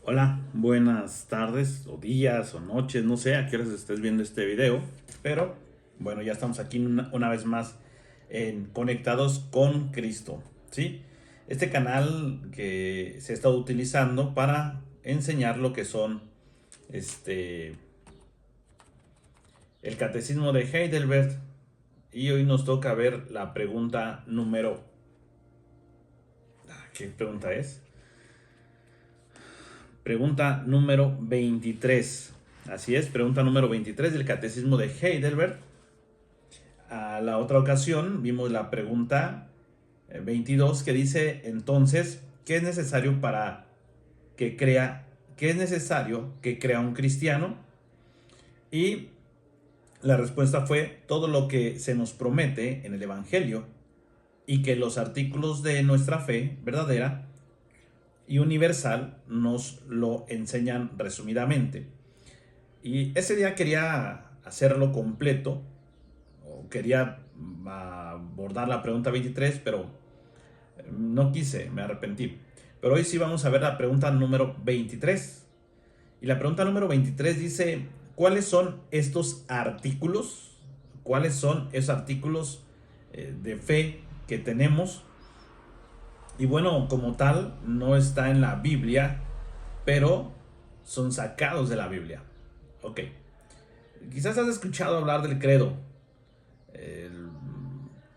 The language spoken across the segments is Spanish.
Hola, buenas tardes o días o noches, no sé a qué horas estés viendo este video, pero bueno, ya estamos aquí una vez más en Conectados con Cristo, ¿sí? Este canal que se ha estado utilizando para enseñar lo que son el catecismo de Heidelberg, y hoy nos toca ver la pregunta número... ¿Qué pregunta es? Pregunta número 23. Así es, pregunta número 23 del Catecismo de Heidelberg. A la otra ocasión vimos la pregunta 22 que dice entonces, ¿qué es necesario para que crea, qué es necesario que crea un cristiano? Y la respuesta fue todo lo que se nos promete en el Evangelio y que los artículos de nuestra fe verdadera y universal nos lo enseñan resumidamente. Y ese día quería hacerlo completo, o quería abordar la pregunta 23, pero no quise, me arrepentí. Pero hoy sí vamos a ver la pregunta número 23. Y la pregunta número 23 dice, ¿cuáles son estos artículos? ¿Cuáles son esos artículos de fe que tenemos? Y bueno, como tal, no está en la Biblia, pero son sacados de la Biblia. Ok. Quizás has escuchado hablar del credo. El-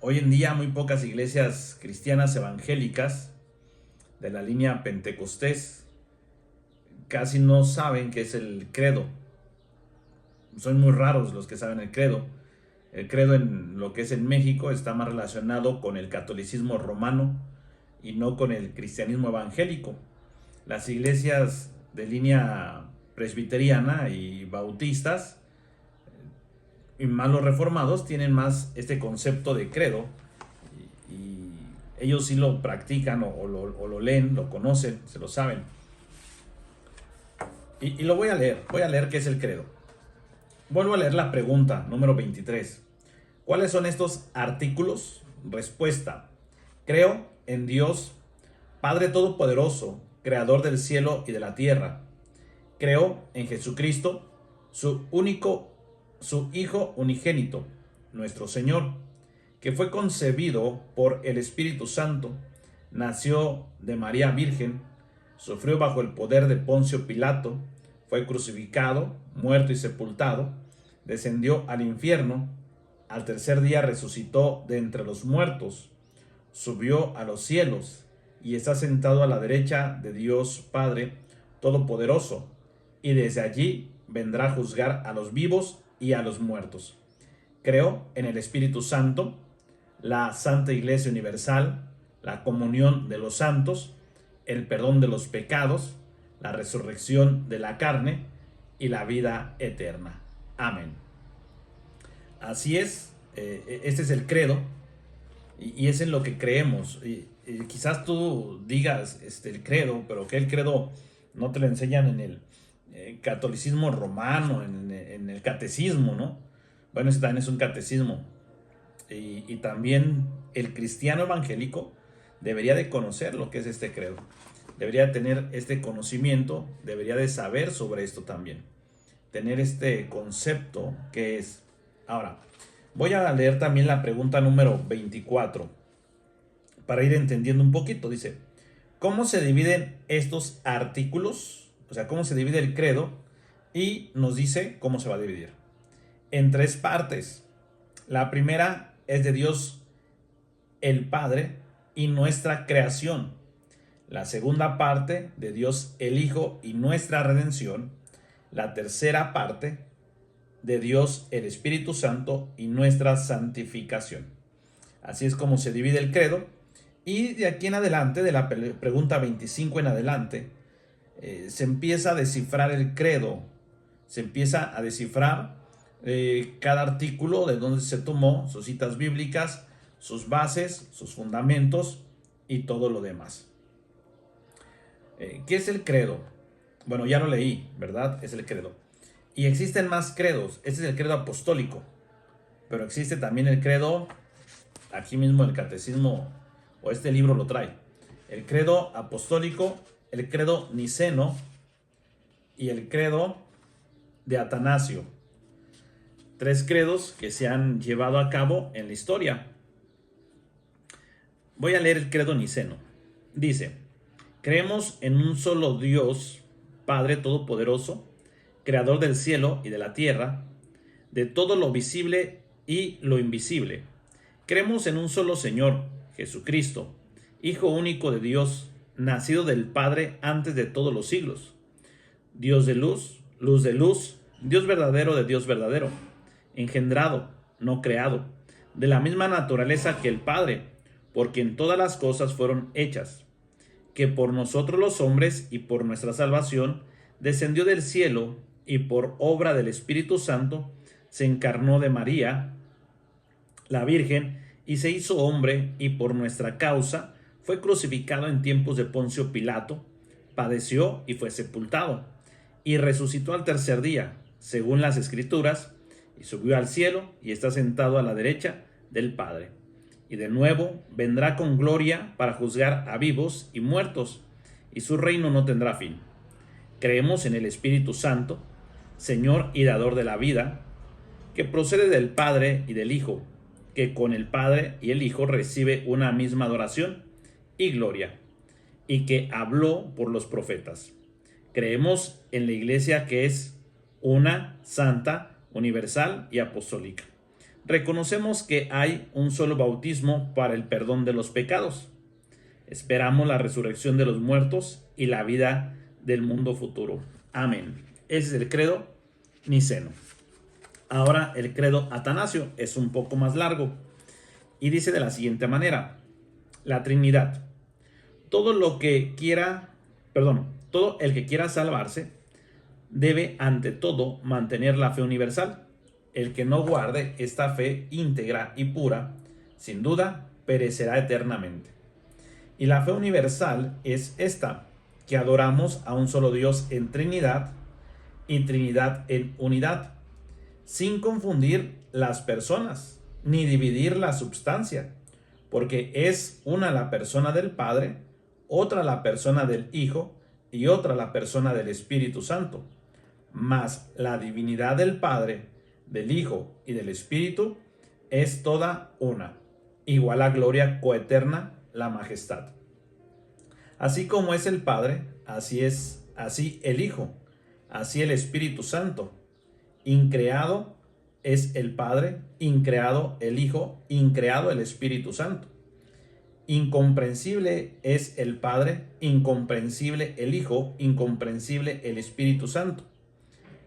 Hoy en día muy pocas iglesias cristianas evangélicas de la línea Pentecostés casi no saben qué es el credo. Son muy raros los que saben el credo. El credo en lo que es en México está más relacionado con el catolicismo romano y no con el cristianismo evangélico. Las iglesias de línea presbiteriana y bautistas y más los reformados tienen más este concepto de credo y ellos sí lo practican o lo leen, lo conocen, se lo saben. Y lo voy a leer qué es el credo. Vuelvo a leer la pregunta número 23. ¿Cuáles son estos artículos? Respuesta. Creo en Dios, Padre Todopoderoso, Creador del cielo y de la tierra. Creo en Jesucristo, su Hijo unigénito, nuestro Señor, que fue concebido por el Espíritu Santo, nació de María Virgen, sufrió bajo el poder de Poncio Pilato, fue crucificado, muerto y sepultado, descendió al infierno, al tercer día resucitó de entre los muertos, subió a los cielos y está sentado a la derecha de Dios Padre Todopoderoso, y desde allí vendrá a juzgar a los vivos y a los muertos. Creo en el Espíritu Santo, la Santa Iglesia Universal, la comunión de los santos, el perdón de los pecados, la resurrección de la carne y la vida eterna. Amén. Así es, este es el credo y es en lo que creemos. Y quizás tú digas el credo, pero que el credo no te lo enseñan en el catolicismo romano, en el catecismo, ¿no? Bueno, ese también es un catecismo. Y también el cristiano evangélico debería de conocer lo que es este credo. Debería tener este conocimiento, debería de saber sobre esto también. Tener este concepto que es. Ahora, voy a leer también la pregunta número 24 para ir entendiendo un poquito. Dice, ¿cómo se dividen estos artículos? O sea, ¿cómo se divide el credo? Y nos dice cómo se va a dividir. En tres partes. La primera es de Dios el Padre y nuestra creación. La segunda parte de Dios el Hijo y nuestra redención. La tercera parte de Dios el Espíritu Santo y nuestra santificación. Así es como se divide el credo. Y de aquí en adelante, de la pregunta 25 en adelante, se empieza a descifrar el credo. Se empieza a descifrar cada artículo, de dónde se tomó, sus citas bíblicas, sus bases, sus fundamentos y todo lo demás. ¿Qué es el credo? Bueno, ya lo leí, ¿verdad? Es el credo. Y existen más credos. Este es el credo apostólico. Pero existe también el credo, aquí mismo el catecismo, o este libro lo trae. el credo apostólico, el credo niceno y el credo de Atanasio. 3 credos que se han llevado a cabo en la historia. Voy a leer el credo niceno. Dice: creemos en un solo Dios, Padre Todopoderoso, Creador del cielo y de la tierra, de todo lo visible y lo invisible. Creemos en un solo Señor, Jesucristo, Hijo único de Dios, nacido del Padre antes de todos los siglos. Dios de luz, luz de luz, Dios verdadero de Dios verdadero, engendrado, no creado, de la misma naturaleza que el Padre, por quien todas las cosas fueron hechas, que por nosotros los hombres y por nuestra salvación descendió del cielo y por obra del Espíritu Santo se encarnó de María, la Virgen, y se hizo hombre, y por nuestra causa fue crucificado en tiempos de Poncio Pilato, padeció y fue sepultado, y resucitó al tercer día, según las Escrituras, y subió al cielo y está sentado a la derecha del Padre. Y de nuevo vendrá con gloria para juzgar a vivos y muertos, y su reino no tendrá fin. Creemos en el Espíritu Santo, Señor y dador de la vida, que procede del Padre y del Hijo, que con el Padre y el Hijo recibe una misma adoración y gloria, y que habló por los profetas. Creemos en la Iglesia, que es una, santa, universal y apostólica. Reconocemos que hay un solo bautismo para el perdón de los pecados. Esperamos la resurrección de los muertos y la vida del mundo futuro. Amén. Ese es el credo niceno. Ahora el credo Atanasio es un poco más largo y dice de la siguiente manera: la Trinidad. Todo el que quiera salvarse debe ante todo mantener la fe universal. El que no guarde esta fe íntegra y pura, sin duda, perecerá eternamente. Y la fe universal es esta: que adoramos a un solo Dios en Trinidad y Trinidad en unidad, sin confundir las personas, ni dividir la substancia, porque es una la persona del Padre, otra la persona del Hijo y otra la persona del Espíritu Santo. Mas la divinidad del Padre, del Hijo y del Espíritu es toda una, igual a gloria coeterna la majestad. Así como es el Padre, así el Hijo, así el Espíritu Santo. Increado es el Padre, increado el Hijo, increado el Espíritu Santo. Incomprensible es el Padre, incomprensible el Hijo, incomprensible el Espíritu Santo.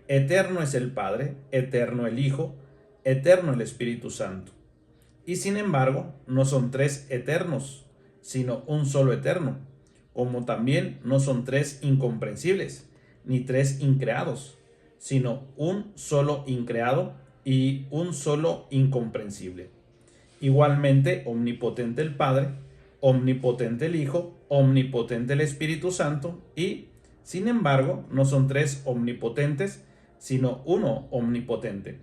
Eterno es el Padre, eterno el Hijo, eterno el Espíritu Santo. Y sin embargo, no son 3 eternos, sino un solo eterno, como también no son 3 incomprensibles, ni 3 increados, sino un solo increado y un solo incomprensible. Igualmente, omnipotente el Padre, omnipotente el Hijo, omnipotente el Espíritu Santo, y, sin embargo, no son 3 omnipotentes, sino uno omnipotente.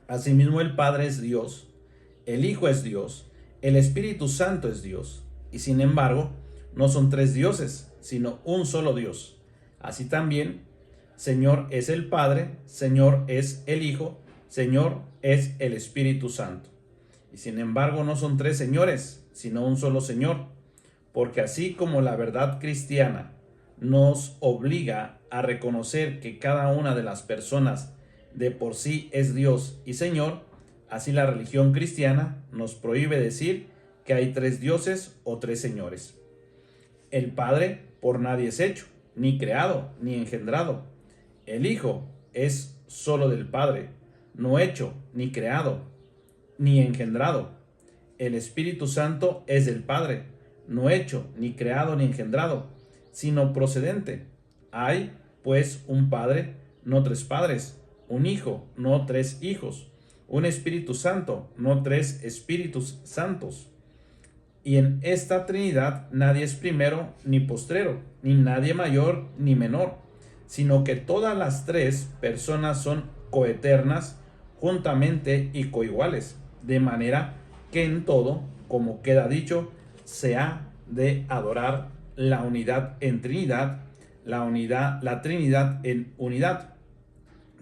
Asimismo, el Padre es Dios, el Hijo es Dios, el Espíritu Santo es Dios, y sin embargo, no son 3 dioses, sino un solo Dios. Así también, Señor es el Padre, Señor es el Hijo, Señor es el Espíritu Santo. Y sin embargo, no son 3 señores, sino un solo Señor, porque así como la verdad cristiana nos obliga a reconocer que cada una de las personas de por sí es Dios y Señor, así la religión cristiana nos prohíbe decir que hay 3 dioses o 3 señores. El Padre por nadie es hecho, ni creado, ni engendrado. El Hijo es solo del Padre, no hecho, ni creado, ni engendrado. El Espíritu Santo es del Padre, no hecho, ni creado, ni engendrado, sino procedente. Hay, pues, un Padre, no 3 padres, un Hijo, no 3 hijos, un Espíritu Santo, no 3 Espíritus Santos. Y en esta Trinidad nadie es primero ni postrero, ni nadie mayor ni menor, sino que todas las 3 personas son coeternas, juntamente y coiguales, de manera que en todo, como queda dicho, se ha de adorar la unidad en Trinidad, la Trinidad en unidad.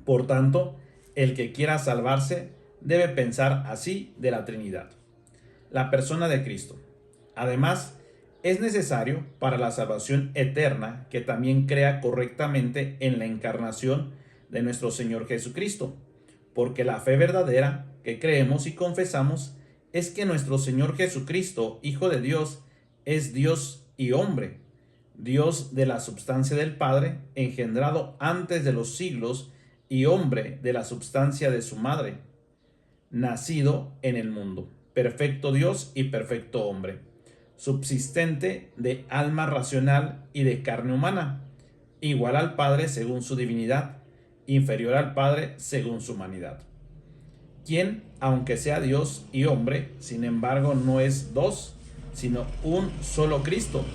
Por tanto, el que quiera salvarse debe pensar así de la Trinidad. La persona de Cristo. Además, es necesario para la salvación eterna que también crea correctamente en la encarnación de nuestro Señor Jesucristo, porque la fe verdadera que creemos y confesamos es que nuestro Señor Jesucristo, Hijo de Dios, es Dios y hombre, Dios de la substancia del Padre, engendrado antes de los siglos, y hombre de la substancia de su madre, nacido en el mundo, perfecto Dios y perfecto hombre, subsistente de alma racional y de carne humana, igual al Padre según su divinidad, inferior al Padre según su humanidad, quien, aunque sea Dios y hombre, sin embargo no es dos, sino un solo Cristo,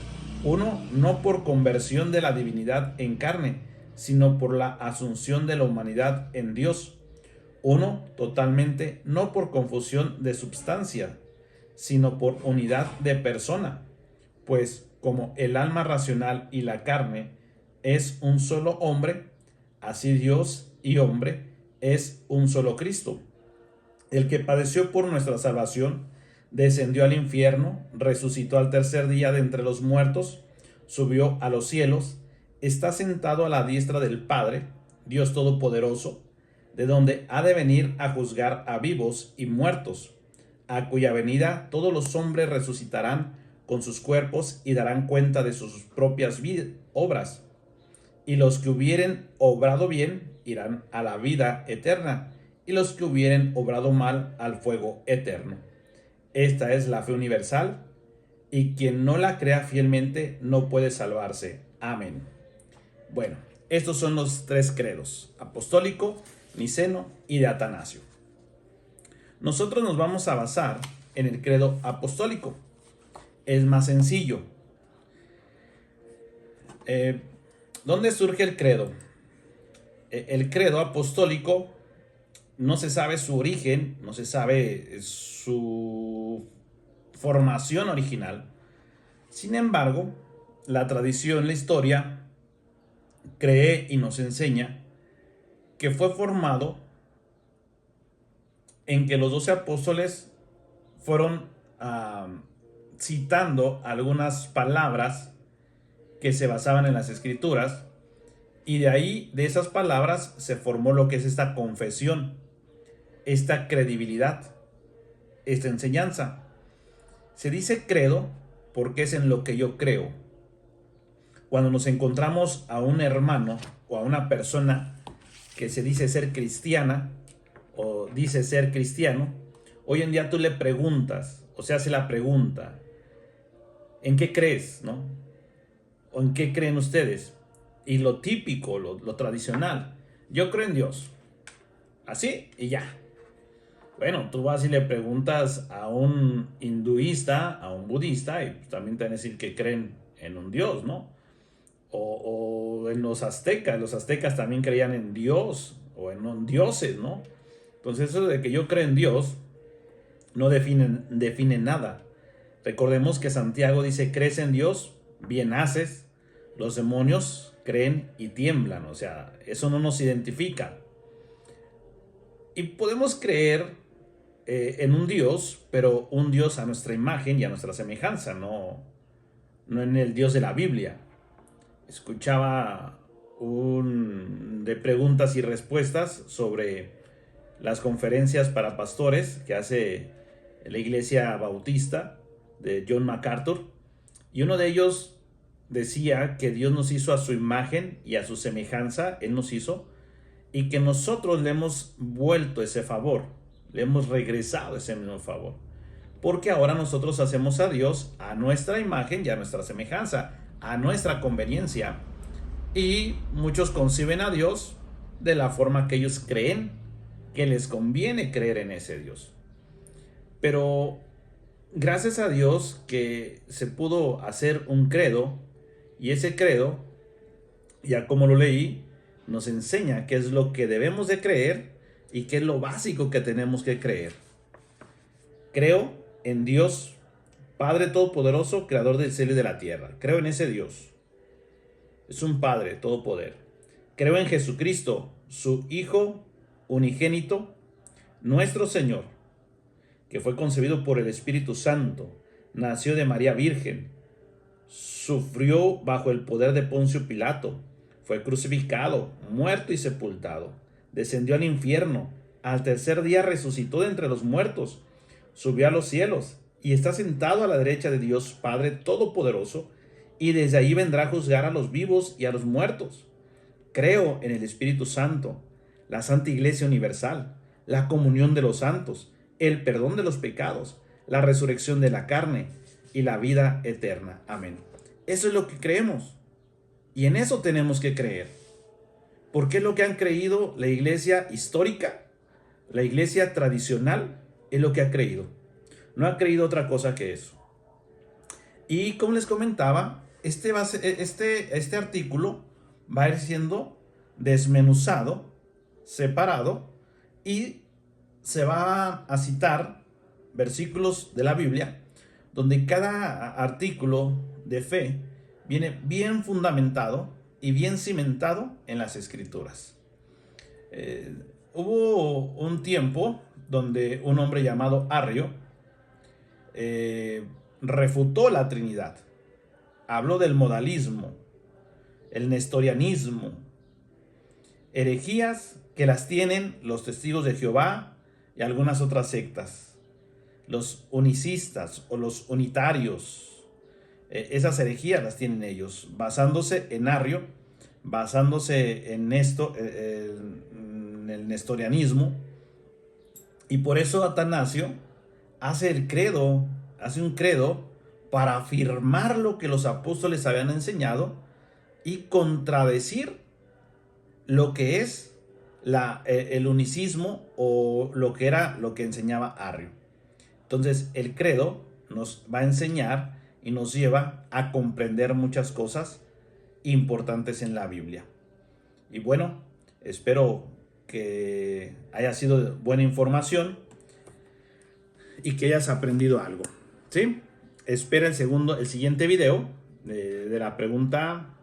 uno no por conversión de la divinidad en carne, sino por la asunción de la humanidad en Dios, uno totalmente no por confusión de substancia, sino por unidad de persona, pues como el alma racional y la carne es un solo hombre, así Dios y hombre es un solo Cristo, el que padeció por nuestra salvación, descendió al infierno, resucitó al tercer día de entre los muertos, subió a los cielos, está sentado a la diestra del Padre, Dios Todopoderoso, de donde ha de venir a juzgar a vivos y muertos, a cuya venida todos los hombres resucitarán con sus cuerpos y darán cuenta de sus propias obras. Y los que hubieren obrado bien irán a la vida eterna, y los que hubieren obrado mal al fuego eterno. Esta es la fe universal, y quien no la crea fielmente no puede salvarse. Amén. Bueno, estos son los tres credos: apostólico, niceno y de Atanasio. Nosotros nos vamos a basar en el credo apostólico. Es más sencillo. ¿Dónde surge el credo? El credo apostólico no se sabe su origen, no se sabe su formación original. Sin embargo, la tradición, la historia, cree y nos enseña que fue formado en que los 12 apóstoles fueron citando algunas palabras que se basaban en las escrituras, y de ahí, de esas palabras, se formó lo que es esta confesión, esta credibilidad, esta enseñanza. Se dice credo porque es en lo que yo creo. Cuando nos encontramos a un hermano o a una persona que se dice ser cristiana o dice ser cristiano, hoy en día tú le preguntas, o se hace la pregunta: ¿en qué crees? ¿No? ¿O en qué creen ustedes? Y lo típico, lo tradicional: yo creo en Dios. Así y ya. Bueno, tú vas y le preguntas a un hinduista, a un budista, y también te van a decir que creen en un Dios, ¿no? O en los aztecas también creían en Dios o en dioses, ¿no? Entonces eso de que yo creo en Dios no define nada. Recordemos que Santiago dice: crees en Dios, bien haces. Los demonios creen y tiemblan. O sea, eso no nos identifica. Y podemos creer en un Dios, pero un Dios a nuestra imagen y a nuestra semejanza, no en el Dios de la Biblia. Escuchaba de preguntas y respuestas sobre las conferencias para pastores que hace la Iglesia Bautista de John MacArthur, y uno de ellos decía que Dios nos hizo a su imagen y a su semejanza. Él nos hizo, y que nosotros le hemos vuelto ese favor, le hemos regresado ese mismo favor, porque ahora nosotros hacemos a Dios a nuestra imagen y a nuestra semejanza, a nuestra conveniencia, y muchos conciben a Dios de la forma que ellos creen que les conviene creer en ese Dios. Pero gracias a Dios que se pudo hacer un credo, y ese credo, ya como lo leí, nos enseña qué es lo que debemos de creer y qué es lo básico que tenemos que creer. Creo en Dios Padre Todopoderoso, Creador del cielo y de la tierra. Creo en ese Dios. Es un Padre Todopoder. Creo en Jesucristo, su Hijo unigénito, nuestro Señor, que fue concebido por el Espíritu Santo, nació de María Virgen, sufrió bajo el poder de Poncio Pilato, fue crucificado, muerto y sepultado, descendió al infierno, al tercer día resucitó de entre los muertos, subió a los cielos y está sentado a la derecha de Dios Padre Todopoderoso, y desde ahí vendrá a juzgar a los vivos y a los muertos. Creo en el Espíritu Santo, la Santa Iglesia Universal, la comunión de los santos, el perdón de los pecados, la resurrección de la carne y la vida eterna. Amén. Eso es lo que creemos. Y en eso tenemos que creer. Porque es lo que han creído la iglesia histórica, la iglesia tradicional, es lo que ha creído. No ha creído otra cosa que eso. Y como les comentaba, este artículo va a ir siendo desmenuzado, separado, y se va a citar versículos de la Biblia donde cada artículo de fe viene bien fundamentado y bien cimentado en las Escrituras. Hubo un tiempo donde un hombre llamado Arrio refutó la Trinidad. Habló del modalismo, el nestorianismo, herejías que las tienen los testigos de Jehová y algunas otras sectas, los unicistas o los unitarios. Esas herejías las tienen ellos, basándose en Arrio, basándose en el nestorianismo. Y por eso Atanasio hace un credo para afirmar lo que los apóstoles habían enseñado y contradecir lo que es el unicismo o lo que enseñaba Arrio. Entonces el credo nos va a enseñar y nos lleva a comprender muchas cosas importantes en la Biblia. Y bueno, espero que haya sido buena información y que hayas aprendido algo, ¿sí? Espera el siguiente video de la pregunta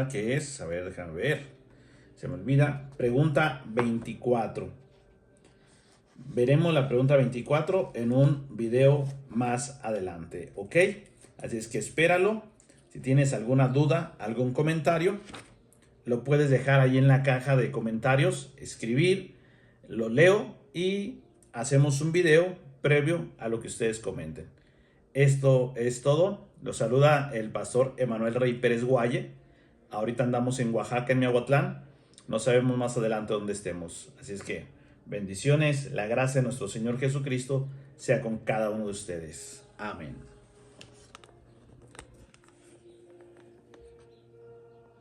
que es, a ver, déjame ver, se me olvida, pregunta 24. Veremos la pregunta 24 en un video más adelante, ¿ok? Así es que espéralo. Si tienes alguna duda, algún comentario, lo puedes dejar ahí en la caja de comentarios, escribir, lo leo y hacemos un video previo a lo que ustedes comenten. Esto es todo. Los saluda el pastor Emanuel Rey Pérez Guaye. Ahorita andamos en Oaxaca, en Miahuatlán. No sabemos más adelante dónde estemos. Así es que bendiciones. La gracia de nuestro Señor Jesucristo sea con cada uno de ustedes. Amén.